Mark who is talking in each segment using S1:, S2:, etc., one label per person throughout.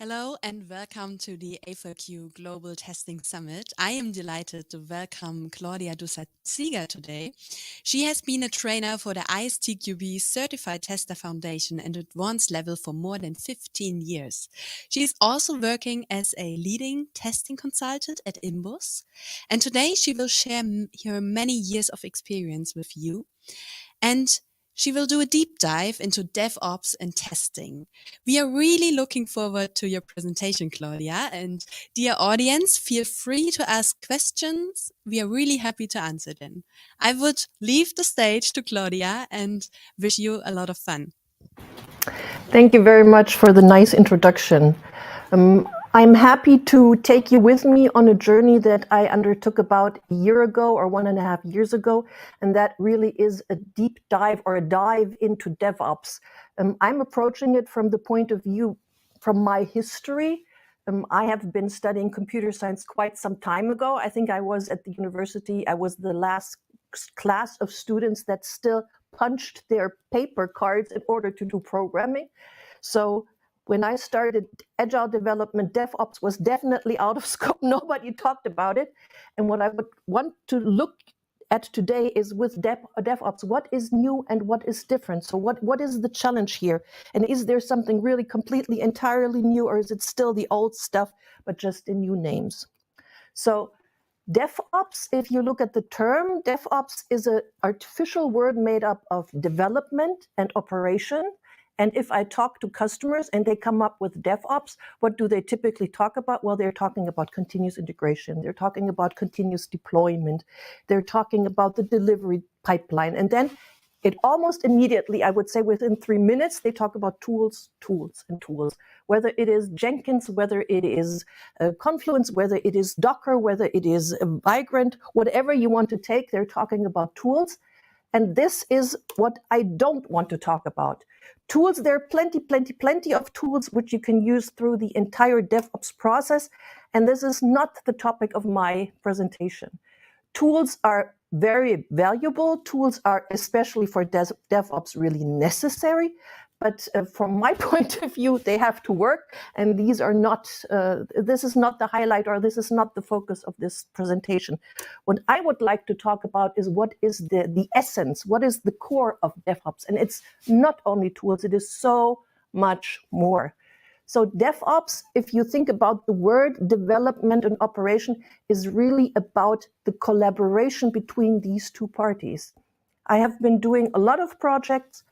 S1: Hello and welcome to the A4Q Global Testing Summit. I am delighted to welcome Klaudia Dussa-Zieger today. She has been a trainer for the ISTQB Certified Tester Foundation and Advanced Level for more than 15 years. She is also working as a leading testing consultant at Imbus. And today she will share her many years of experience with you. And she will do a deep dive into DevOps and testing. We are really looking forward to your presentation, Klaudia. And dear audience, feel free to ask questions. We are really happy to answer them. I would leave the stage to Klaudia and wish you a lot of fun.
S2: Thank you very much for the nice introduction. I'm happy to take you with me on a journey that I undertook about a year ago or 1.5 years ago, and that really is a deep dive or a dive into DevOps. I'm approaching it from the point of view from my history. I have been studying computer science quite some time ago. I think I was at the university, I was the last class of students that still punched their paper cards in order to do programming. So when I started Agile development, DevOps was definitely out of scope. Nobody talked about it. And what I would want to look at today is with DevOps, what is new and what is different? So what is the challenge here? And is there something really completely, entirely new, or is it still the old stuff, but just in new names? So DevOps, if you look at the term, DevOps is an artificial word made up of development and operation. And if I talk to customers and they come up with DevOps, what do they typically talk about? Well, they're talking about continuous integration. They're talking about continuous deployment. They're talking about the delivery pipeline. And then it almost immediately, I would say within 3 minutes, they talk about tools, and tools. Whether it is Jenkins, whether it is Confluence, whether it is Docker, whether it is Vagrant, whatever you want to take, they're talking about tools. And this is what I don't want to talk about. Tools, there are plenty of tools which you can use through the entire DevOps process. And this is not the topic of my presentation. Tools are very valuable. Tools are, especially for DevOps, really necessary. But from my point of view, they have to work. And these are not, this is not the highlight, or this is not the focus of this presentation. What I would like to talk about is what is the essence, what is the core of DevOps. And it's not only tools, it is so much more. So DevOps, if you think about the word development and operation, is really about the collaboration between these two parties. I have been doing a lot of projects,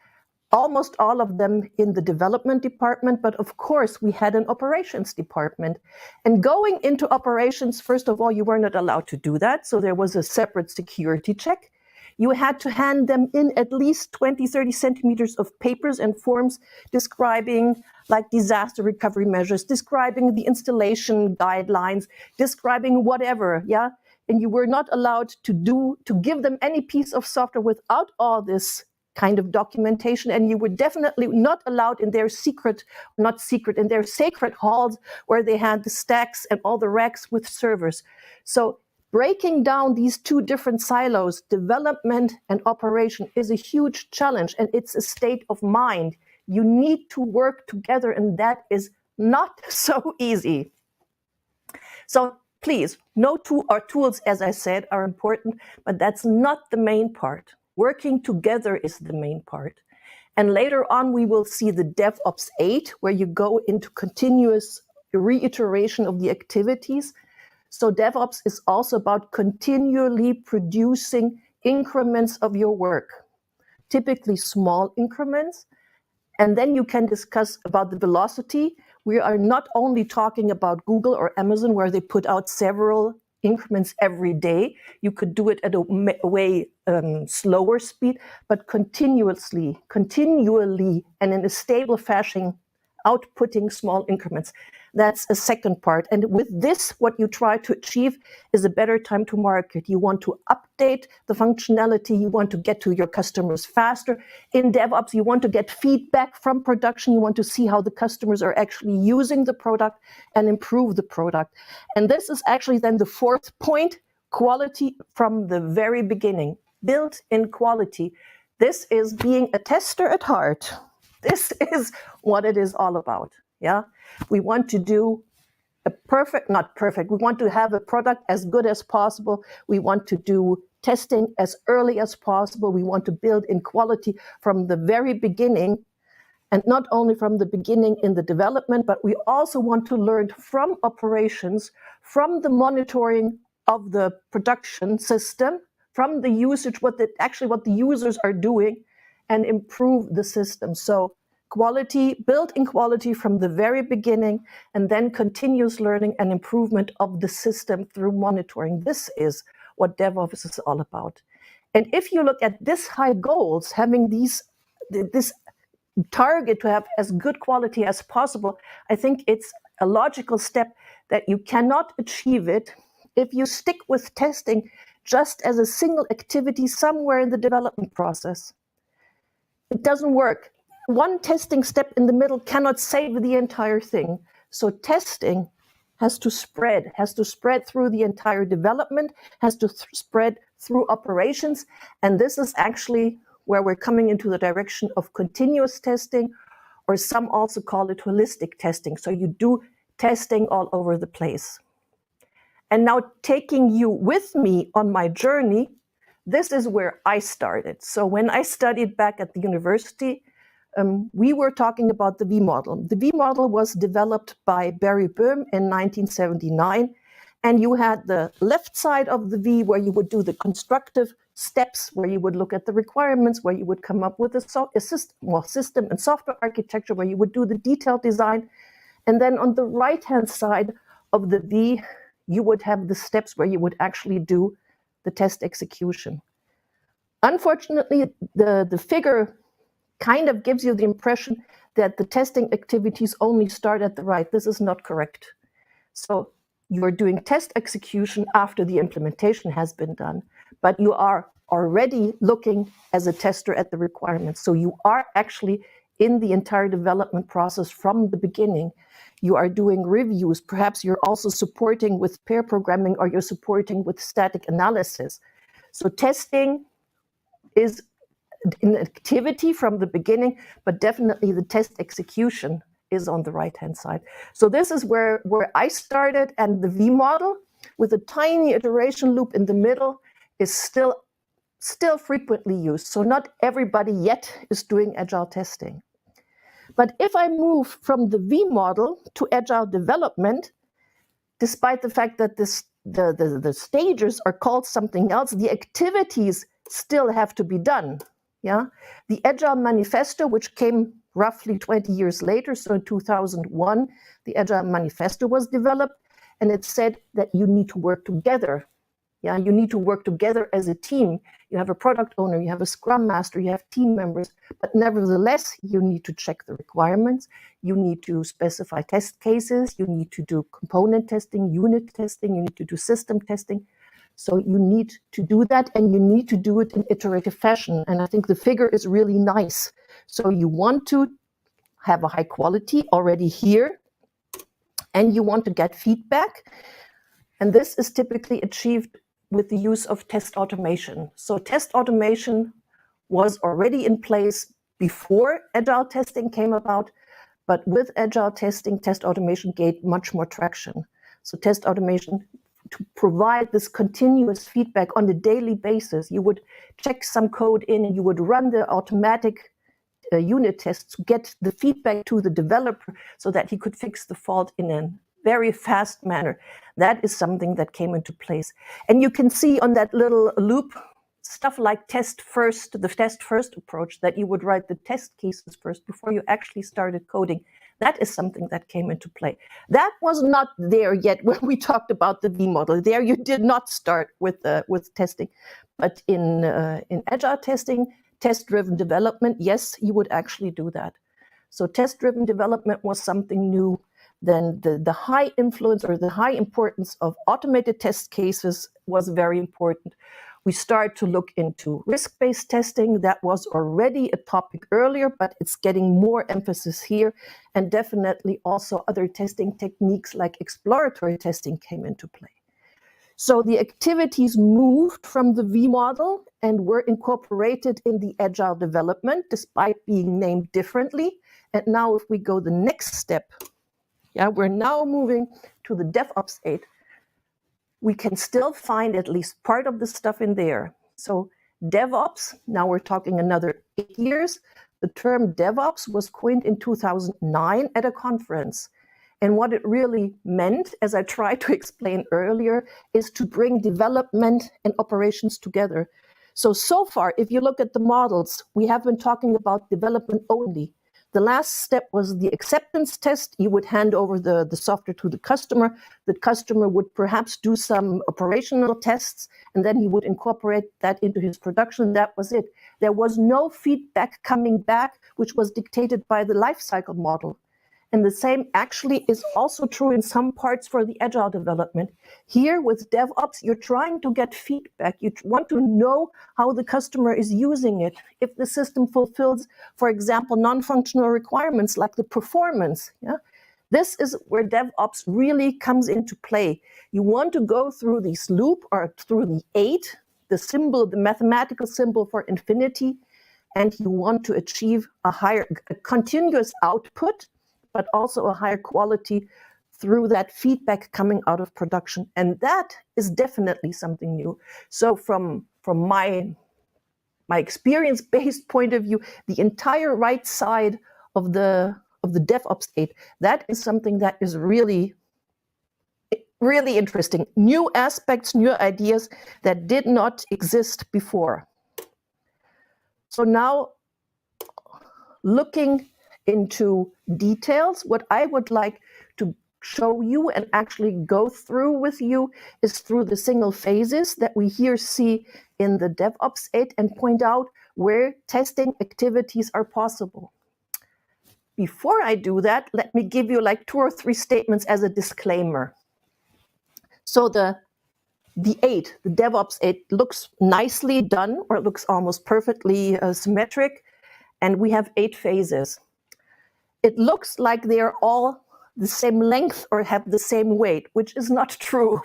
S2: almost all of them in the development department, but of course we had an operations department. And going into operations, first of all, you were not allowed to do that. So there was a separate security check. You had to hand them in at least 20, 30 centimeters of papers and forms describing like disaster recovery measures, describing the installation guidelines, describing whatever, yeah? And you were not allowed to give them any piece of software without all this kind of documentation, and you were definitely not allowed in their in their sacred halls where they had the stacks and all the racks with servers. So breaking down these two different silos, development and operation, is a huge challenge, and it's a state of mind. You need to work together, and that is not so easy. So please, tools, as I said, are important, but that's not the main part. Working together is the main part. And later on, we will see the DevOps 8, where you go into continuous reiteration of the activities. So DevOps is also about continually producing increments of your work, typically small increments. And then you can discuss about the velocity. We are not only talking about Google or Amazon, where they put out several increments every day. You could do it at a way slower speed, but continually, and in a stable fashion, outputting small increments. That's a second part. And with this, what you try to achieve is a better time to market. You want to update the functionality. You want to get to your customers faster. In DevOps, you want to get feedback from production. You want to see how the customers are actually using the product and improve the product. And this is actually then the fourth point, quality from the very beginning. Built-in quality. This is being a tester at heart. This is what it is all about. Yeah, we want to do not perfect. We want to have a product as good as possible. We want to do testing as early as possible. We want to build in quality from the very beginning, and not only from the beginning in the development, but we also want to learn from operations, from the monitoring of the production system, from the usage, what the users are doing, and improve the system. So quality, built in quality from the very beginning, and then continuous learning and improvement of the system through monitoring. This is what DevOps is all about. And if you look at this high goals, having this target to have as good quality as possible, I think it's a logical step that you cannot achieve it if you stick with testing just as a single activity somewhere in the development process. It doesn't work. One testing step in the middle cannot save the entire thing. So testing has to spread through the entire development, has to spread through operations. And this is actually where we're coming into the direction of continuous testing, or some also call it holistic testing. So you do testing all over the place. And now taking you with me on my journey, this is where I started. So when I studied back at the university, we were talking about the V model. The V model was developed by Barry Boehm in 1979. And you had the left side of the V where you would do the constructive steps, where you would look at the requirements, where you would come up with a system and software architecture, where you would do the detailed design. And then on the right-hand side of the V, you would have the steps where you would actually do the test execution. Unfortunately, the figure kind of gives you the impression that the testing activities only start at the right. This is not correct. So you are doing test execution after the implementation has been done, but you are already looking as a tester at the requirements. So you are actually in the entire development process from the beginning. You are doing reviews. Perhaps you're also supporting with pair programming, or you're supporting with static analysis. So testing is an activity from the beginning, but definitely the test execution is on the right-hand side. So this is where I started, and the V model with a tiny iteration loop in the middle is still frequently used. So not everybody yet is doing agile testing. But if I move from the V model to agile development, despite the fact that the stages are called something else, the activities still have to be done. Yeah, the Agile Manifesto, which came roughly 20 years later, so in 2001, the Agile Manifesto was developed, and it said that you need to work together. Yeah, you need to work together as a team. You have a product owner, you have a scrum master, you have team members, but nevertheless, you need to check the requirements. You need to specify test cases. You need to do component testing, unit testing. You need to do system testing. So you need to do that, and you need to do it in iterative fashion. And I think the figure is really nice. So you want to have a high quality already here, and you want to get feedback. And this is typically achieved with the use of test automation. So test automation was already in place before agile testing came about, but with agile testing, test automation gained much more traction. So test automation, to provide this continuous feedback on a daily basis, you would check some code in and you would run the automatic unit tests to get the feedback to the developer so that he could fix the fault in a very fast manner. That is something that came into place. And you can see on that little loop, stuff like the test first approach, that you would write the test cases first before you actually started coding. That is something that came into play. That was not there yet when we talked about the V model. There you did not start with testing. But in agile testing, test-driven development, yes, you would actually do that. So test-driven development was something new. Then the high influence or the high importance of automated test cases was very important. We start to look into risk-based testing. That was already a topic earlier, but it's getting more emphasis here. And definitely also other testing techniques like exploratory testing came into play. So the activities moved from the V model and were incorporated in the agile development, despite being named differently. And now if we go the next step Yeah, we're now moving to the DevOps 8. We can still find at least part of the stuff in there. So DevOps, now we're talking another 8 years. The term DevOps was coined in 2009 at a conference. And what it really meant, as I tried to explain earlier, is to bring development and operations together. So far, if you look at the models, we have been talking about development only. The last step was the acceptance test. You would hand over the software to the customer. The customer would perhaps do some operational tests, and then he would incorporate that into his production. That was it. There was no feedback coming back, which was dictated by the lifecycle model. And the same actually is also true in some parts for the agile development. Here with DevOps, you're trying to get feedback. You want to know how the customer is using it. If the system fulfills, for example, non-functional requirements like the performance. Yeah? This is where DevOps really comes into play. You want to go through this loop or through the 8, the symbol, the mathematical symbol for infinity, and you want to achieve a continuous output, but also a higher quality through that feedback coming out of production. And that is definitely something new. So from my experience-based point of view, the entire right side of the DevOps 8, that is something that is really, really interesting. New aspects, new ideas that did not exist before. So now, looking into details, what I would like to show you and actually go through with you is through the single phases that we here see in the DevOps 8 and point out where testing activities are possible. Before I do that, let me give you like 2 or 3 statements as a disclaimer. So the 8, the DevOps 8, looks nicely done, or it looks almost perfectly symmetric, and we have 8 phases. It looks like they're all the same length or have the same weight, which is not true.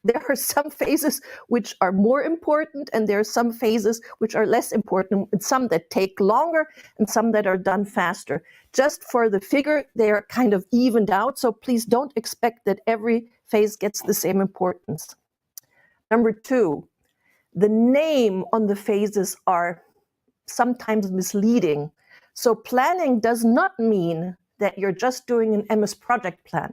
S2: There are some phases which are more important, and there are some phases which are less important, and some that take longer and some that are done faster. Just for the figure, they are kind of evened out, so please don't expect that every phase gets the same importance. Number 2, the name on the phases are sometimes misleading. So planning does not mean that you're just doing an MS project plan.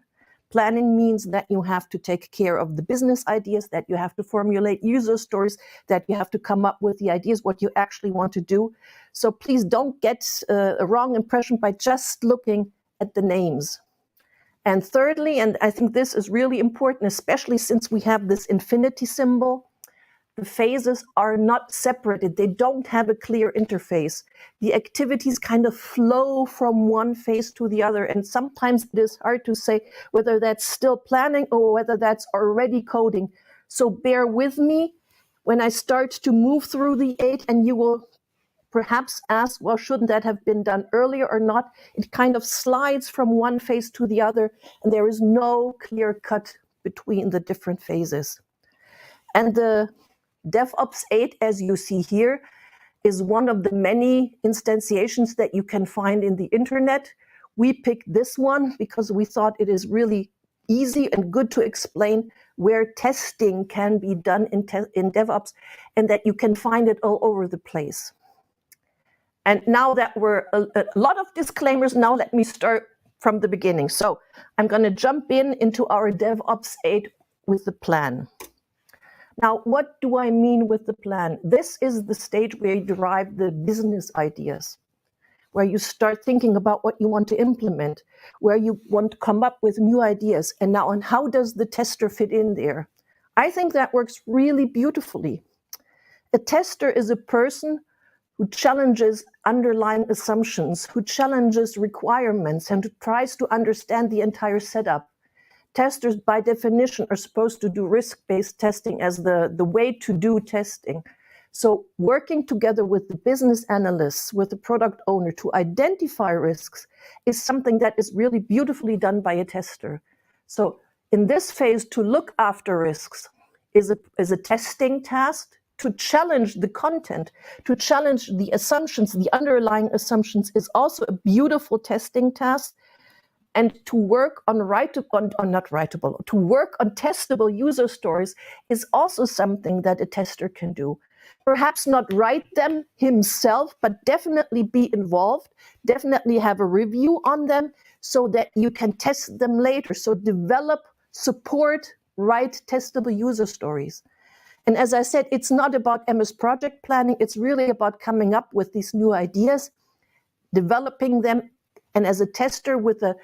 S2: Planning means that you have to take care of the business ideas, that you have to formulate user stories, that you have to come up with the ideas, what you actually want to do. So please don't get a wrong impression by just looking at the names. And thirdly, and I think this is really important, especially since we have this infinity symbol, the phases are not separated. They don't have a clear interface. The activities kind of flow from one phase to the other. And sometimes it is hard to say whether that's still planning or whether that's already coding. So bear with me when I start to move through the 8, and you will perhaps ask, well, shouldn't that have been done earlier or not? It kind of slides from one phase to the other, and there is no clear cut between the different phases. And the DevOps 8, as you see here, is one of the many instantiations that you can find in the internet. We picked this one because we thought it is really easy and good to explain where testing can be done in DevOps, and that you can find it all over the place. And now that we're a lot of disclaimers, now let me start from the beginning. So I'm going to jump into our DevOps 8 with the plan. Now, what do I mean with the plan? This is the stage where you derive the business ideas, where you start thinking about what you want to implement, where you want to come up with new ideas. And now, and how does the tester fit in there? I think that works really beautifully. A tester is a person who challenges underlying assumptions, who challenges requirements, and who tries to understand the entire setup. Testers, by definition, are supposed to do risk-based testing as the way to do testing. So working together with the business analysts, with the product owner to identify risks is something that is really beautifully done by a tester. So in this phase, to look after risks is a testing task. To challenge the content, to challenge the assumptions, the underlying assumptions, is also a beautiful testing task. And to work on to work on testable user stories is also something that a tester can do. Perhaps not write them himself, but definitely be involved, definitely have a review on them so that you can test them later. So develop, support, write testable user stories. And as I said, it's not about MS project planning. It's really about coming up with these new ideas, developing them, and as a tester with a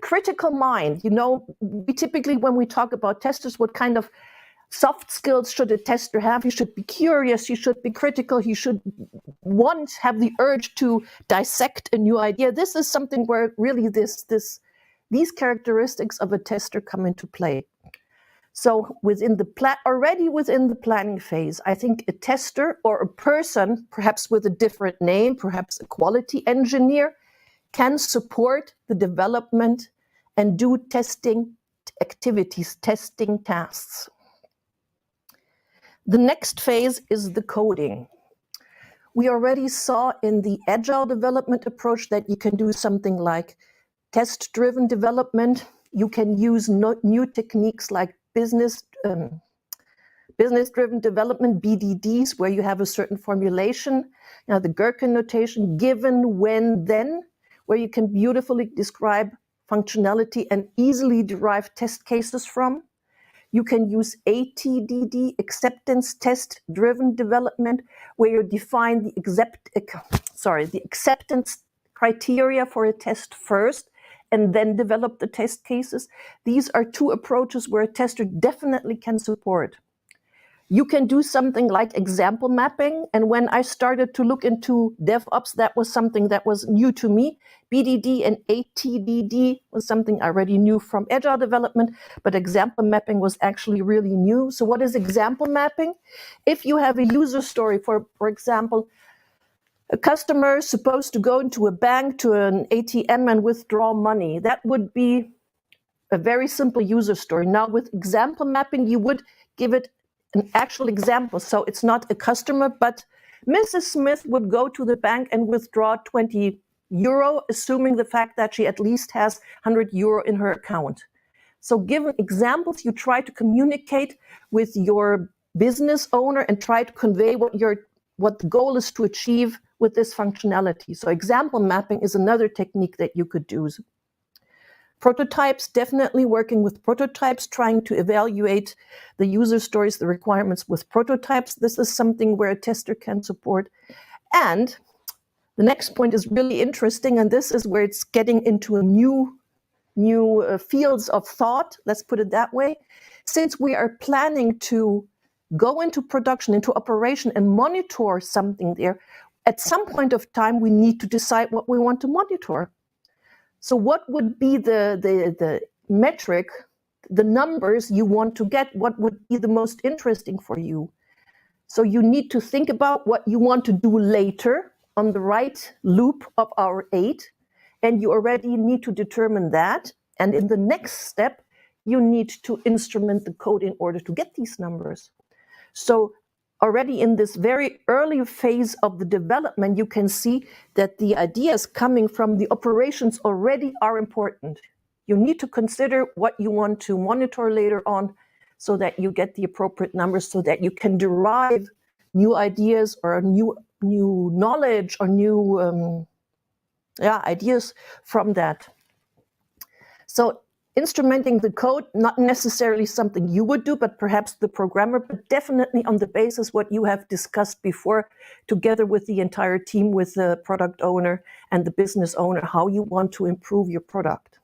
S2: critical mind. You know, we typically, when we talk about testers, what kind of soft skills should a tester have? He should be curious, he should be critical, he should have the urge to dissect a new idea. This is something where really these characteristics of a tester come into play. So already within the planning phase, I think a tester or a person, perhaps with a different name, perhaps a quality engineer, can support the development and do testing activities, testing tasks. The next phase is the coding. We already saw in the agile development approach that you can do something like test-driven development. You can use new techniques like business-driven development, BDDs, where you have a certain formulation, the Gherkin notation, given, when, then, where you can beautifully describe functionality and easily derive test cases from. You can use ATDD, acceptance test-driven development, where you define the acceptance criteria for a test first, and then develop the test cases. These are two approaches where a tester definitely can support. You can do something like example mapping. And when I started to look into DevOps, that was something that was new to me. BDD and ATDD was something I already knew from agile development, but example mapping was actually really new. So what is example mapping? If you have a user story, for example, a customer is supposed to go into a bank, to an ATM and withdraw money, that would be a very simple user story. Now with example mapping, you would give it an actual example. So it's not a customer, but Mrs. Smith would go to the bank and withdraw 20 euro, assuming the fact that she at least has 100 euro in her account. So given examples, you try to communicate with your business owner and try to convey what the goal is to achieve with this functionality. So example mapping is another technique that you could use. Prototypes, definitely working with prototypes, trying to evaluate the user stories, the requirements with prototypes. This is something where a tester can support. And the next point is really interesting, and this is where it's getting into a new fields of thought, let's put it that way. Since we are planning to go into production, into operation, and monitor something there, at some point of time, we need to decide what we want to monitor. So what would be the metric, the numbers you want to get? What would be the most interesting for you? So you need to think about what you want to do later on the right loop of our 8, and you already need to determine that. And in the next step, you need to instrument the code in order to get these numbers. So already in this very early phase of the development, you can see that the ideas coming from the operations already are important. You need to consider what you want to monitor later on so that you get the appropriate numbers, so that you can derive new ideas or new knowledge or new ideas from that. So instrumenting the code, not necessarily something you would do, but perhaps the programmer, but definitely on the basis what you have discussed before, together with the entire team, with the product owner and the business owner, how you want to improve your product.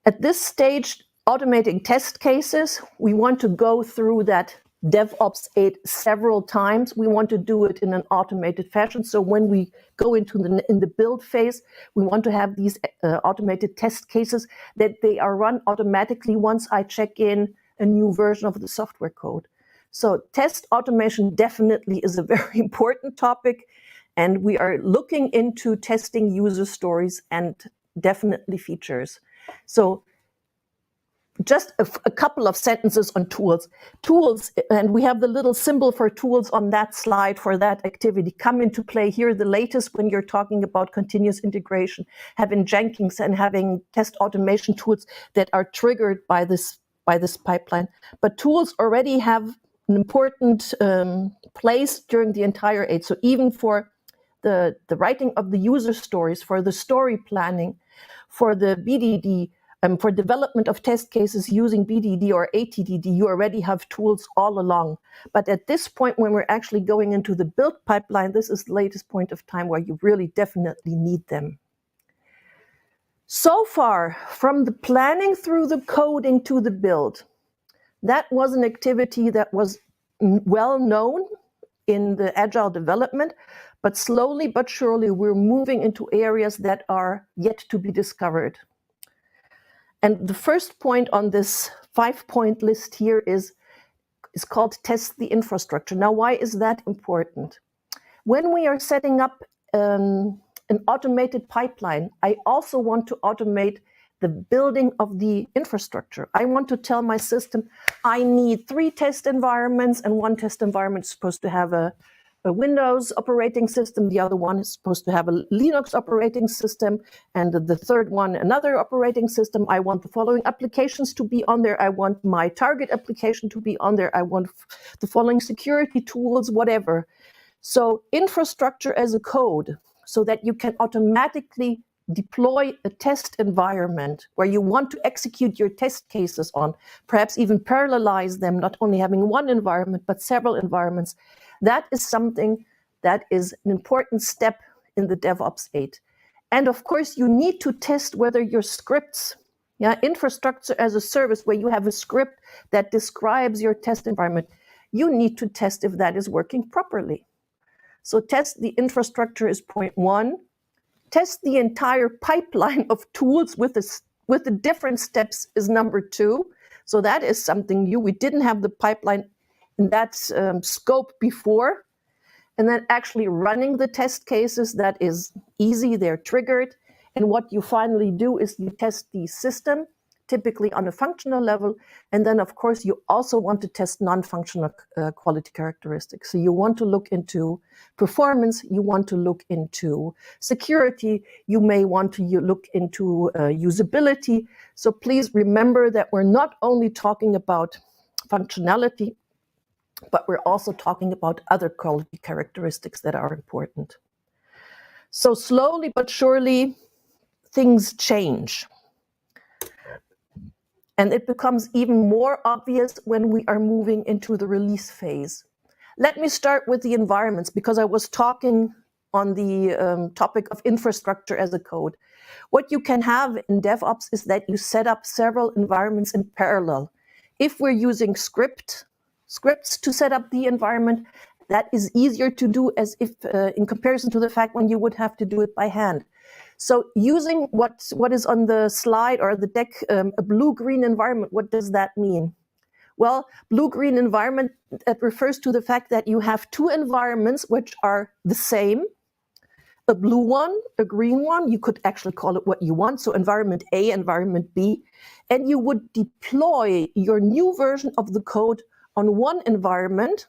S2: At this stage, automating test cases, we want to go through that DevOps 8 several times. We want to do it in an automated fashion. So when we go into the build phase, we want to have these automated test cases that they are run automatically once I check in a new version of the software code. So test automation definitely is a very important topic, and we are looking into testing user stories and definitely features. So just a couple of sentences on tools. Tools, and we have the little symbol for tools on that slide for that activity, come into play here the latest when you're talking about continuous integration, having Jenkins and having test automation tools that are triggered by this pipeline. But tools already have an important place during the entire AID. So even for the writing of the user stories, for the story planning, for the BDD, for development of test cases using BDD or ATDD, you already have tools all along. But at this point, when we're actually going into the build pipeline, this is the latest point of time where you really definitely need them. So far, from the planning through the coding to the build, that was an activity that was well known in the agile development, but slowly but surely we're moving into areas that are yet to be discovered. And the first point on this 5-point list here is called test the infrastructure. Now, why is that important? When we are setting up an automated pipeline, I also want to automate the building of the infrastructure. I want to tell my system, I need 3 test environments, and one test environment is supposed to have a Windows operating system, the other one is supposed to have a Linux operating system, and the third one another operating system. I want the following applications to be on there. I want my target application to be on there. I want the following security tools, whatever. So infrastructure as a code, so that you can automatically deploy a test environment where you want to execute your test cases on, perhaps even parallelize them, not only having one environment, but several environments. That is something that is an important step in the DevOps 8. And of course, you need to test whether your scripts, infrastructure as a service, where you have a script that describes your test environment, you need to test if that is working properly. So test the infrastructure is point 1. Test the entire pipeline of tools with the different steps is number 2. So that is something new. We didn't have the pipeline in that scope before. And then actually running the test cases, that is easy, they're triggered. And what you finally do is you test the system, typically on a functional level. And then, of course, you also want to test non-functional quality characteristics. So you want to look into performance, you want to look into security, you may want to look into usability. So please remember that we're not only talking about functionality, but we're also talking about other quality characteristics that are important. So slowly but surely, things change. And it becomes even more obvious when we are moving into the release phase. Let me start with the environments, because I was talking on the topic of infrastructure as a code. What you can have in DevOps is that you set up several environments in parallel. If we're using scripts to set up the environment, that is easier to do as if in comparison to the fact when you would have to do it by hand. So using what is on the slide or the deck, a blue-green environment, what does that mean? Well, blue-green environment, that refers to the fact that you have 2 environments which are the same, a blue one, a green one. You could actually call it what you want. So environment A, environment B, and you would deploy your new version of the code on one environment.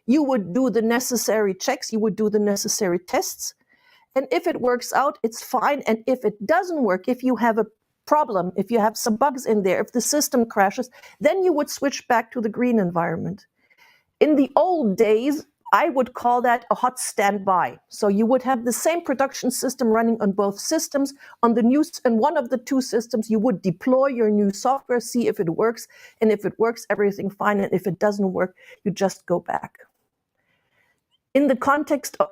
S2: You would do the necessary checks, you would do the necessary tests. And if it works out, it's fine. And if it doesn't work, if you have a problem, if you have some bugs in there, if the system crashes, then you would switch back to the green environment. In the old days, I would call that a hot standby. So you would have the same production system running on both systems. On the new, and one of the 2 systems, you would deploy your new software, see if it works. And if it works, everything fine. And if it doesn't work, you just go back. In the context of,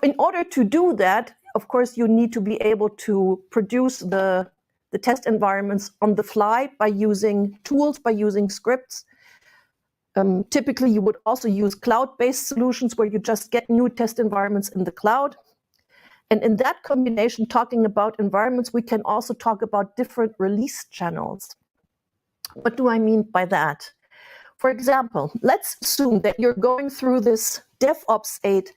S2: in order to do that, of course, you need to be able to produce the test environments on the fly by using tools, by using scripts. Typically, you would also use cloud-based solutions where you just get new test environments in the cloud. And in that combination, talking about environments, we can also talk about different release channels. What do I mean by that? For example, let's assume that you're going through this DevOps 8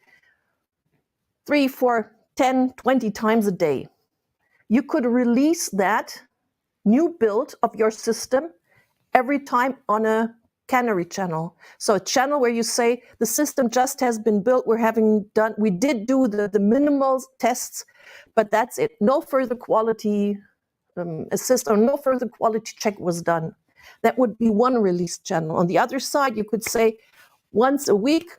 S2: 3, 4, 10, 20 times a day. You could release that new build of your system every time on a canary channel. So a channel where you say the system just has been built, we did do the minimal tests, but that's it. No further quality assist or no further quality check was done. That would be one release channel. On the other side, you could say once a week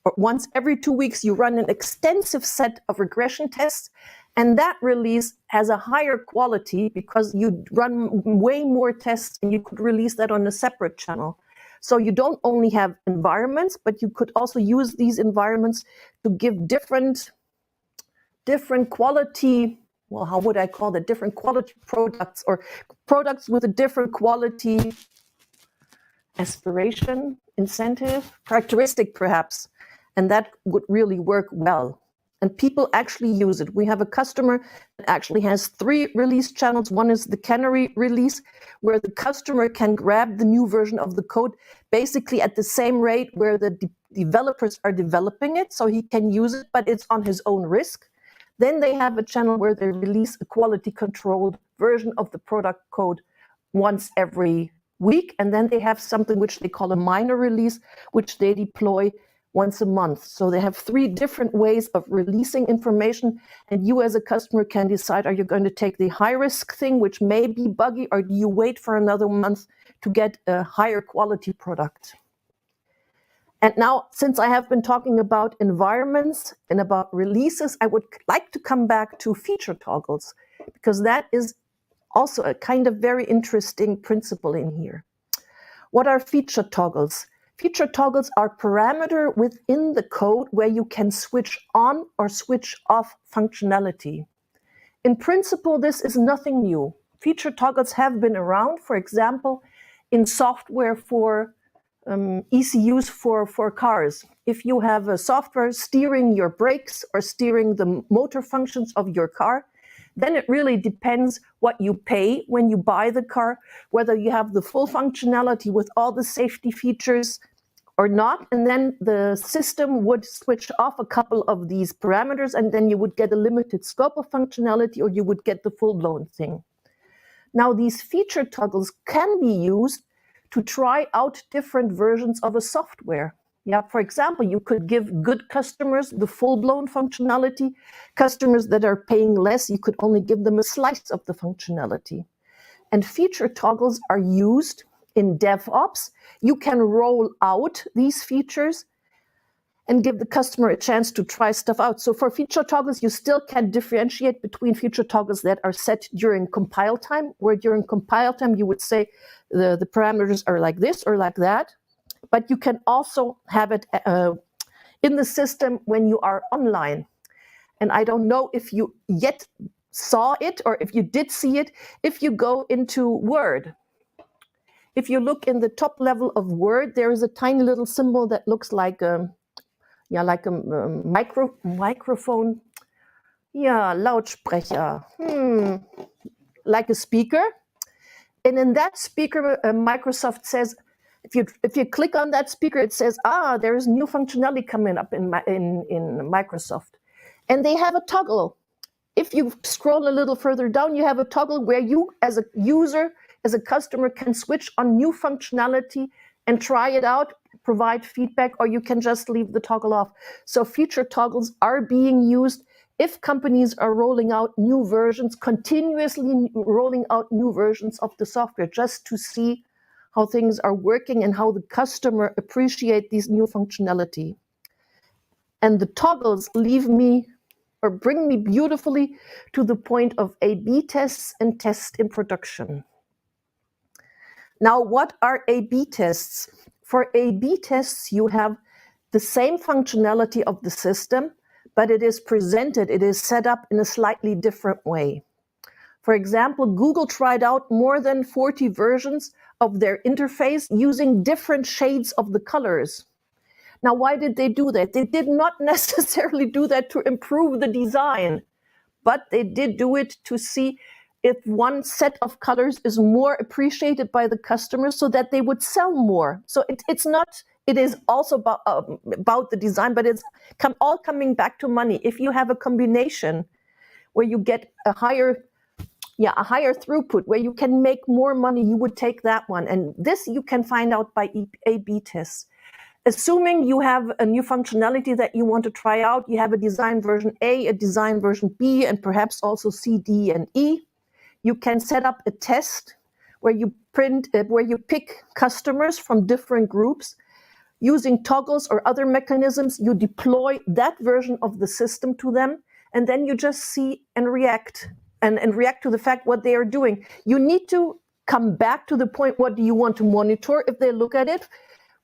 S2: or once every 2 weeks, you run an extensive set of regression tests, and that release has a higher quality because you run way more tests and you could release that on a separate channel. So you don't only have environments, but you could also use these environments to give different quality, well, how would I call that? Different quality products or products with a different quality aspiration, incentive, characteristic perhaps. And that would really work well. And people actually use it. We have a customer that actually has 3 release channels. One is the canary release, where the customer can grab the new version of the code basically at the same rate where the developers are developing it, so he can use it, but it's on his own risk. Then they have a channel where they release a quality controlled version of the product code once every week. And then they have something which they call a minor release, which they deploy once a month. So they have 3 different ways of releasing information, and you as a customer can decide, are you going to take the high risk thing, which may be buggy, or do you wait for another month to get a higher quality product? And now, since I have been talking about environments and about releases, I would like to come back to feature toggles, because that is also a kind of very interesting principle in here. What are feature toggles? Feature toggles are parameter within the code where you can switch on or switch off functionality. In principle, this is nothing new. Feature toggles have been around, for example, in software for ECUs for cars. If you have a software steering your brakes or steering the motor functions of your car, then it really depends what you pay when you buy the car, whether you have the full functionality with all the safety features or not. And then the system would switch off a couple of these parameters, and then you would get a limited scope of functionality, or you would get the full-blown thing. Now, these feature toggles can be used to try out different versions of a software. Yeah, for example, you could give good customers the full-blown functionality. Customers that are paying less, you could only give them a slice of the functionality. And feature toggles are used in DevOps. You can roll out these features and give the customer a chance to try stuff out. So for feature toggles, you still can differentiate between feature toggles that are set during compile time, where during compile time you would say the parameters are like this or like that. But you can also have it in the system when you are online. And I don't know if you yet saw it or if you did see it. If you go into Word, if you look in the top level of Word, there is a tiny little symbol that looks like a microphone. Yeah, Lautsprecher. Like a speaker. And in that speaker, Microsoft says, if you click on that speaker, it says, there is new functionality coming up in Microsoft. And they have a toggle. If you scroll a little further down, you have a toggle where you, as a user, as a customer, can switch on new functionality and try it out, provide feedback, or you can just leave the toggle off. So feature toggles are being used if companies are rolling out new versions, continuously rolling out new versions of the software, just to see how things are working and how the customer appreciate these new functionality. And the toggles bring me beautifully to the point of A/B tests and tests in production. Now, what are A/B tests? For A/B tests, you have the same functionality of the system, but it is set up in a slightly different way. For example, Google tried out more than 40 versions of their interface using different shades of the colors. Now, why did they do that? They did not necessarily do that to improve the design, but they did do it to see if one set of colors is more appreciated by the customers so that they would sell more. So it is also about the design, but it's all coming back to money. If you have a combination where you get a higher a higher throughput where you can make more money, you would take that one. And this you can find out by A/B tests. Assuming you have a new functionality that you want to try out, you have a design version A, a design version B, and perhaps also C, D, and E. You can set up a test where you pick customers from different groups. Using toggles or other mechanisms, you deploy that version of the system to them, and then you just see and react, and react to the fact what they are doing. You need to come back to the point, what do you want to monitor if they look at it?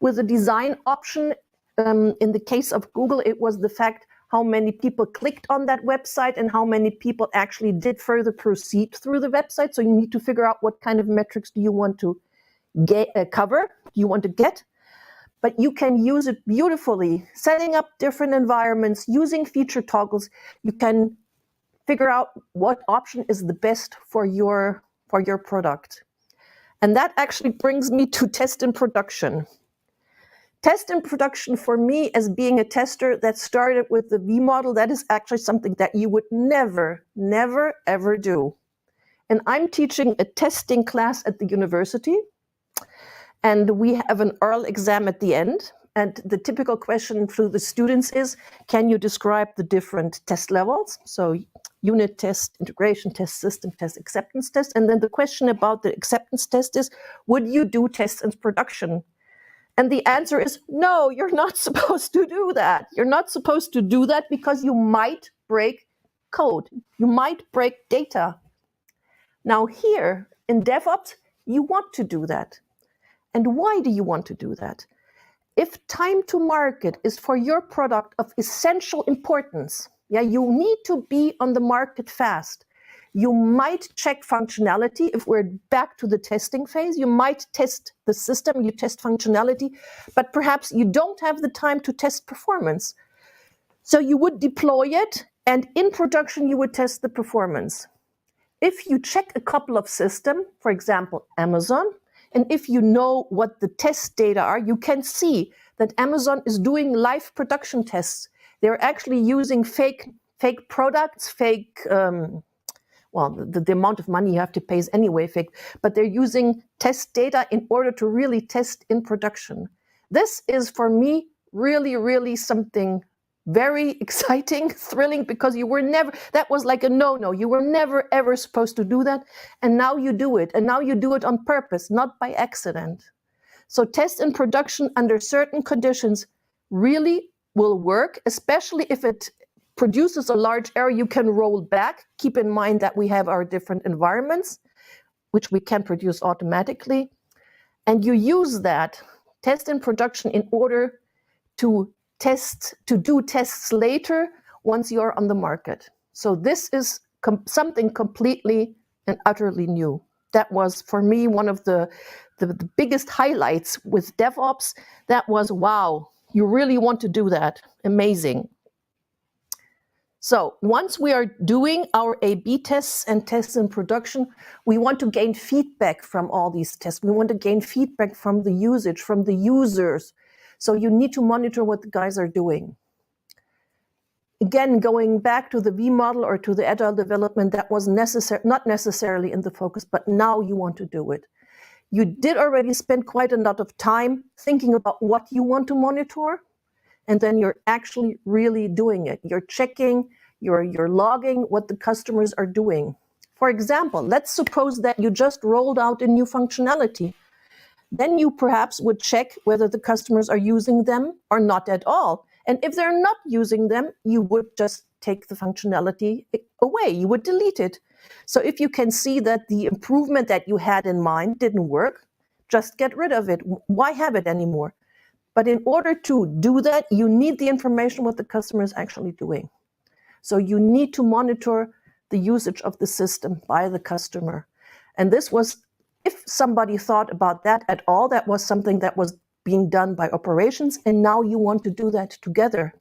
S2: With the design option, in the case of Google, it was the fact how many people clicked on that website and how many people actually did further proceed through the website. So you need to figure out what kind of metrics do you want to cover, do you want to get. But you can use it beautifully, setting up different environments, using feature toggles. You can figure out what option is the best for your product. And that actually brings me to test in production. Test in production for me, as being a tester that started with the V model, that is actually something that you would never, never, ever do. And I'm teaching a testing class at the university, and we have an oral exam at the end. And the typical question to the students is, can you describe the different test levels? So unit test, integration test, system test, acceptance test. And then the question about the acceptance test is, would you do tests in production? And the answer is, no, you're not supposed to do that. You're not supposed to do that because you might break code. You might break data. Now here in DevOps, you want to do that. And why do you want to do that? If time to market is for your product of essential importance, you need to be on the market fast. You might check functionality. If we're back to the testing phase, you might test the system, you test functionality, but perhaps you don't have the time to test performance. So you would deploy it, and in production, you would test the performance. If you check a couple of systems, for example, Amazon, and if you know what the test data are, you can see that Amazon is doing live production tests. They're actually using fake products, the amount of money you have to pay is anyway fake, but they're using test data in order to really test in production. This is, for me, really, really something very exciting, thrilling, because that was like a no-no. You were never, ever supposed to do that. And now you do it. And now you do it on purpose, not by accident. So test in production under certain conditions really will work, especially if it produces a large error you can roll back. Keep in mind that we have our different environments, which we can produce automatically. And you use that test in production in order to do tests later once you're on the market. So this is something completely and utterly new. That was, for me, one of the biggest highlights with DevOps. That was, wow, you really want to do that. Amazing. So once we are doing our A/B tests and tests in production, we want to gain feedback from all these tests. We want to gain feedback from the usage, from the users. So you need to monitor what the guys are doing. Again, going back to the V model or to the agile development, that was not necessarily in the focus, but now you want to do it. You did already spend quite a lot of time thinking about what you want to monitor, and then you're actually really doing it. You're checking, you're logging what the customers are doing. For example, let's suppose that you just rolled out a new functionality. Then you perhaps would check whether the customers are using them or not at all. And if they're not using them, you would just take the functionality away. You would delete it. So if you can see that the improvement that you had in mind didn't work, just get rid of it. Why have it anymore? But in order to do that, you need the information what the customer is actually doing. So you need to monitor the usage of the system by the customer. And this was, if somebody thought about that at all, that was something that was being done by operations, and now you want to do that together.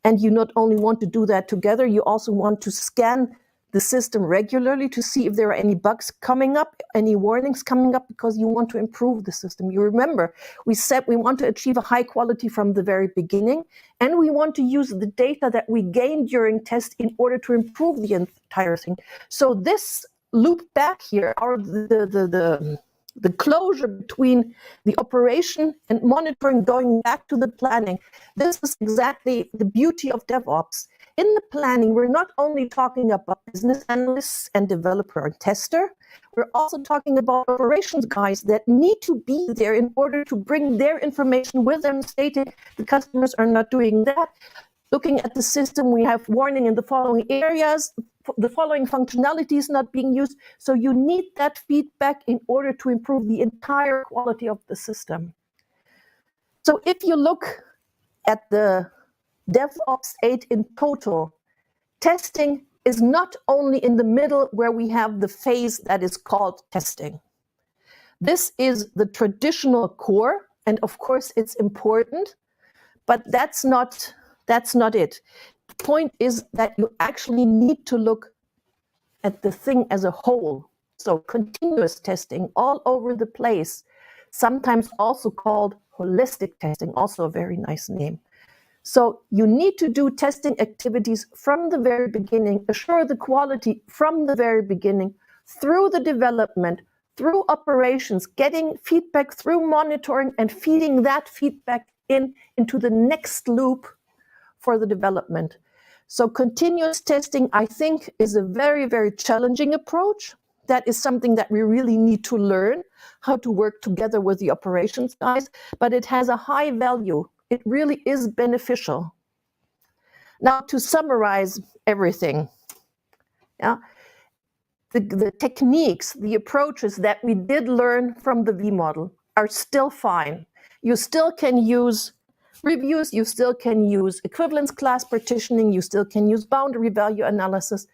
S2: And you not only want to do that together, you also want to scan the system regularly to see if there are any bugs coming up, any warnings coming up, because you want to improve the system. You remember, we said we want to achieve a high quality from the very beginning, and we want to use the data that we gain during test in order to improve the entire thing. So this loop back here, the closure between the operation and monitoring going back to the planning. This is exactly the beauty of DevOps. In the planning, we're not only talking about business analysts and developer and tester, we're also talking about operations guys that need to be there in order to bring their information with them, stating the customers are not doing that. Looking at the system, we have warning in the following areas, the following functionality is not being used. So you need that feedback in order to improve the entire quality of the system. So if you look at the DevOps 8 in total, testing is not only in the middle where we have the phase that is called testing. This is the traditional core, and of course it's important, but that's not it. The point is that you actually need to look at the thing as a whole. So continuous testing all over the place, sometimes also called holistic testing, also a very nice name. So you need to do testing activities from the very beginning, assure the quality from the very beginning, through the development, through operations, getting feedback through monitoring and feeding that feedback into the next loop for the development. So continuous testing, I think, is a very, very challenging approach. That is something that we really need to learn, how to work together with the operations guys, but it has a high value. It really is beneficial. Now, to summarize everything, the techniques, the approaches that we did learn from the V model are still fine. You still can use reviews, you still can use equivalence class partitioning, you still can use boundary value analysis.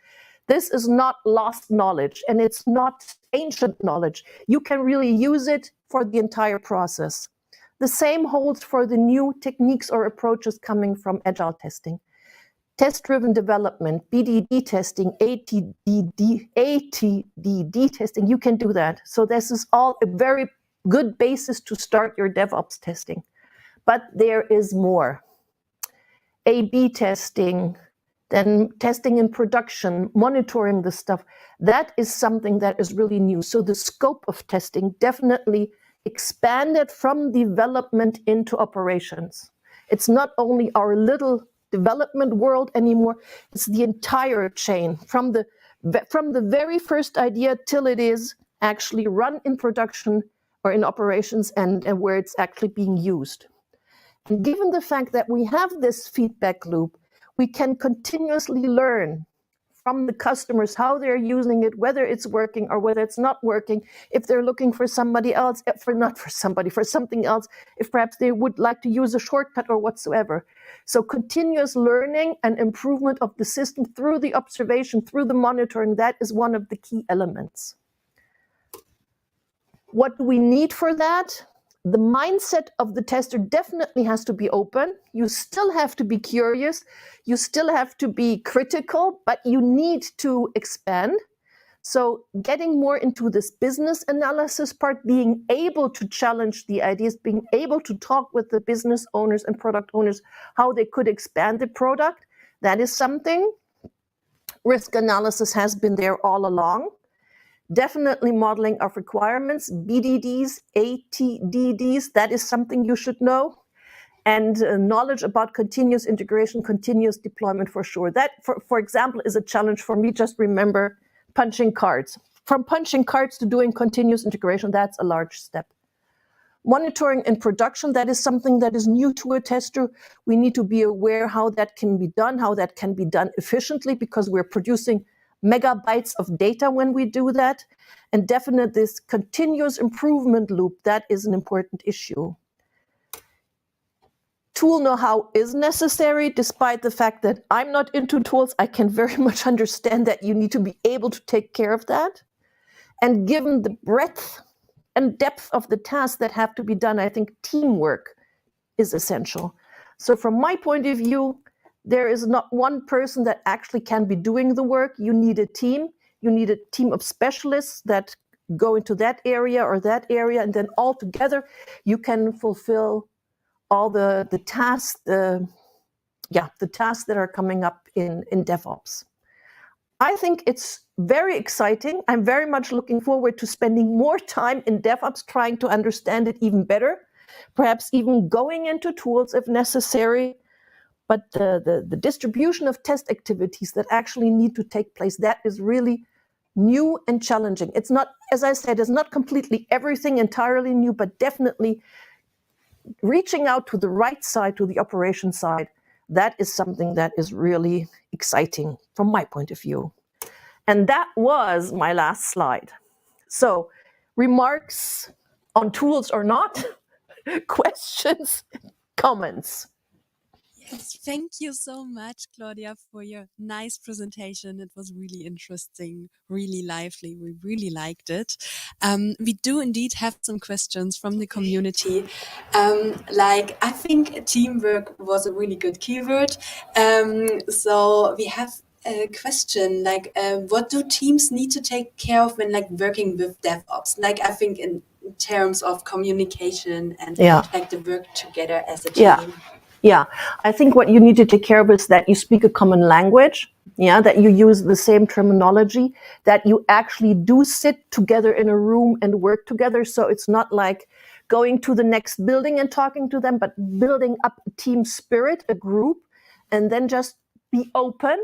S2: This is not lost knowledge, and it's not ancient knowledge. You can really use it for the entire process. The same holds for the new techniques or approaches coming from Agile testing. Test-driven development, BDD testing, ATDD testing, you can do that. So this is all a very good basis to start your DevOps testing. But there is more. A/B testing, then testing in production, monitoring the stuff, that is something that is really new. So the scope of testing definitely expanded from development into operations. It's not only our little development world anymore, it's the entire chain, from the very first idea till it is actually run in production or in operations and where it's actually being used. And given the fact that we have this feedback loop, we can continuously learn from the customers how they're using it, whether it's working or whether it's not working, if they're looking for somebody else, for something else, if perhaps they would like to use a shortcut or whatsoever. So continuous learning and improvement of the system through the observation, through the monitoring, that is one of the key elements. What do we need for that? The mindset of the tester definitely has to be open. You still have to be curious. You still have to be critical, but you need to expand. So getting more into this business analysis part, being able to challenge the ideas, being able to talk with the business owners and product owners, how they could expand the product, that is something. Risk analysis has been there all along. Definitely modeling of requirements, BDDs, ATDDs, that is something you should know. And knowledge about continuous integration, continuous deployment for sure. That, for example, is a challenge for me. Just remember punching cards. From punching cards to doing continuous integration, that's a large step. Monitoring in production, that is something that is new to a tester. We need to be aware how that can be done efficiently, because we're producing megabytes of data when we do that. And definitely this continuous improvement loop, that is an important issue. Tool know-how is necessary, despite the fact that I'm not into tools. I can very much understand that you need to be able to take care of that. And given the breadth and depth of the tasks that have to be done, I think teamwork is essential. So from my point of view, there is not one person that actually can be doing the work. You need a team. You need a team of specialists that go into that area or that area, and then all together you can fulfill all the tasks, the tasks that are coming up in DevOps. I think it's very exciting. I'm very much looking forward to spending more time in DevOps, trying to understand it even better, perhaps even going into tools if necessary. But the distribution of test activities that actually need to take place, that is really new and challenging. It's not, as I said, it's not completely everything entirely new, but definitely reaching out to the right side, to the operation side. That is something that is really exciting from my point of view. And that was my last slide. So, remarks on tools or not? Questions, comments?
S1: Yes, thank you so much, Claudia, for your nice presentation. It was really interesting, really lively. We really liked it. We do indeed have some questions from the community. Like, I think teamwork was a really good keyword. So we have a question like, what do teams need to take care of when like working with DevOps? Like, I think in terms of communication and like the work together as a team.
S2: Yeah, I think what you need to take care of is that you speak a common language, that you use the same terminology, that you actually do sit together in a room and work together. So it's not like going to the next building and talking to them, but building up a team spirit, a group, and then just be open.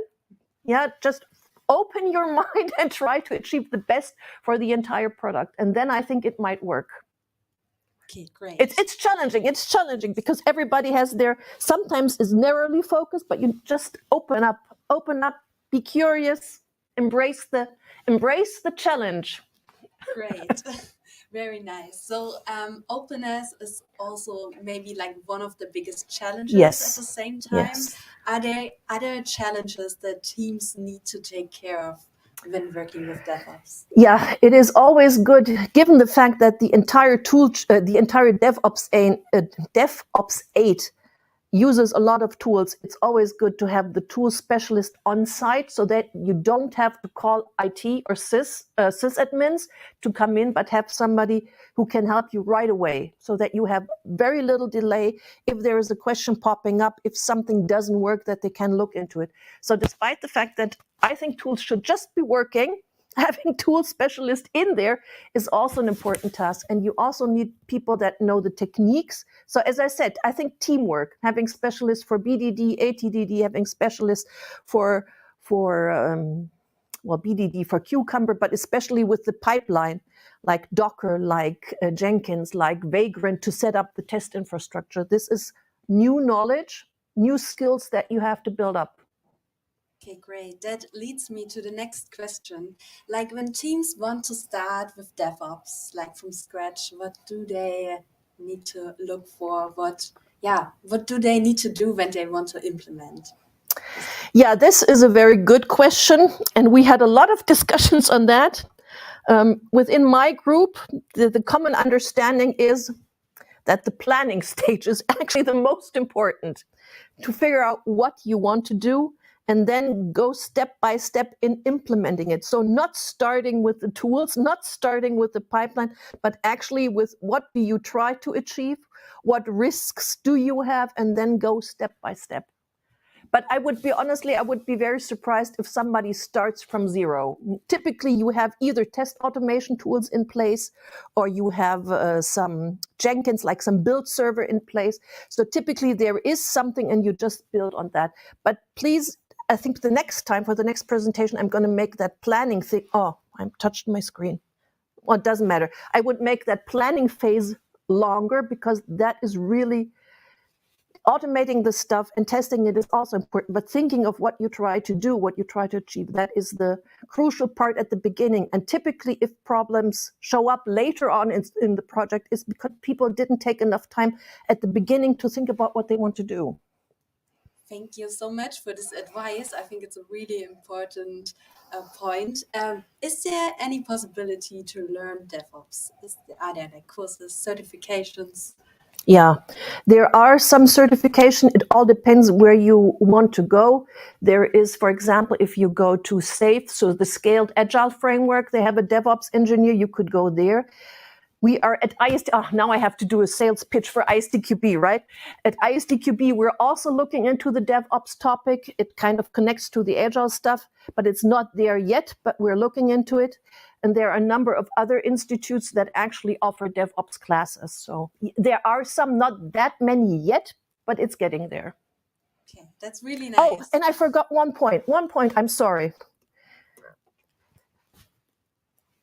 S2: Just open your mind and try to achieve the best for the entire product. And then I think it might work.
S1: Okay, great.
S2: It's challenging. It's challenging because everybody has sometimes is narrowly focused, but you just open up, be curious, embrace the challenge.
S1: Great. Very nice. So openness is also maybe like one of the biggest challenges at the same time. Are there other challenges that teams need to take care of when working with DevOps?
S2: Yeah, it is always good, given the fact that the entire DevOps 8 uses a lot of tools. It's always good to have the tool specialist on site so that you don't have to call IT or sysadmins to come in, but have somebody who can help you right away so that you have very little delay. If there is a question popping up, if something doesn't work, that they can look into it. So despite the fact that I think tools should just be working, having tool specialist in there is also an important task. And you also need people that know the techniques. So as I said, I think teamwork, having specialists for BDD, ATDD, having specialists for BDD for Cucumber, but especially with the pipeline, like Docker, like Jenkins, like Vagrant to set up the test infrastructure. This is new knowledge, new skills that you have to build up.
S1: Okay, great. That leads me to the next question. Like when teams want to start with DevOps, like from scratch, what do they need to look for? What do they need to do when they want to implement?
S2: Yeah, this is a very good question. And we had a lot of discussions on that. Within my group, the common understanding is that the planning stage is actually the most important, to figure out what you want to do and then go step by step in implementing it. So not starting with the tools, not starting with the pipeline, but actually with what do you try to achieve, what risks do you have, and then go step by step. But I would be very surprised if somebody starts from zero. Typically, you have either test automation tools in place, or you have some Jenkins, like some build server in place. So typically there is something and you just build on that. But please, I think for the next presentation, I'm going to make that planning thing. Oh, I touched my screen. Well, it doesn't matter. I would make that planning phase longer because that is really automating the stuff and testing it is also important, but thinking of what you try to do, what you try to achieve, that is the crucial part at the beginning. And typically, if problems show up later on in the project, it's because people didn't take enough time at the beginning to think about what they want to do.
S1: Thank you so much for this advice. I think it's a really important point. Is there any possibility to learn DevOps? Are there like courses, certifications?
S2: Yeah, there are some certification. It all depends where you want to go. There is, for example, if you go to SAFe, so the Scaled Agile Framework, they have a DevOps engineer, you could go there. We are at IST. Oh, now I have to do a sales pitch for ISTQB, right? At ISTQB, we're also looking into the DevOps topic. It kind of connects to the Agile stuff, but it's not there yet, but we're looking into it. And there are a number of other institutes that actually offer DevOps classes. So there are some, not that many yet, but it's getting there.
S1: Okay, that's really nice.
S2: Oh, and I forgot one point. I'm sorry.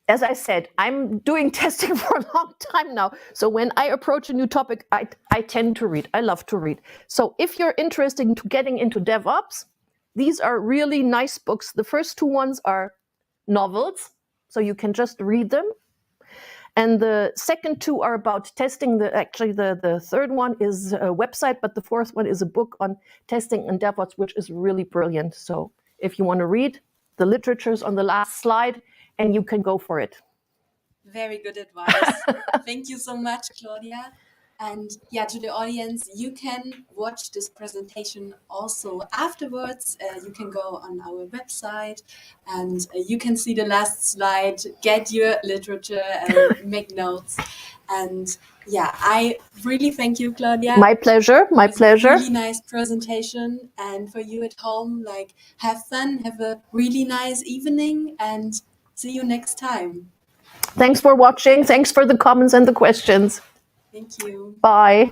S2: As I said, I'm doing testing for a long time now. So when I approach a new topic, I tend to read. I love to read. So if you're interested in getting into DevOps, these are really nice books. The first two ones are novels, so you can just read them. And the second two are about testing. The third one is a website, but the fourth one is a book on testing and DevOps, which is really brilliant. So if you want to read, the literature's on the last slide, and you can go for it.
S1: Very good advice. Thank you so much, Klaudia. And yeah, to the audience, you can watch this presentation also afterwards. You can go on our website and you can see the last slide, get your literature and make notes. And yeah, I really thank you, Klaudia.
S2: My pleasure. My pleasure.
S1: Really nice presentation. And for you at home, like, have fun, have a really nice evening, and see you next time.
S2: Thanks for watching. Thanks for the comments and the questions.
S1: Thank you.
S2: Bye.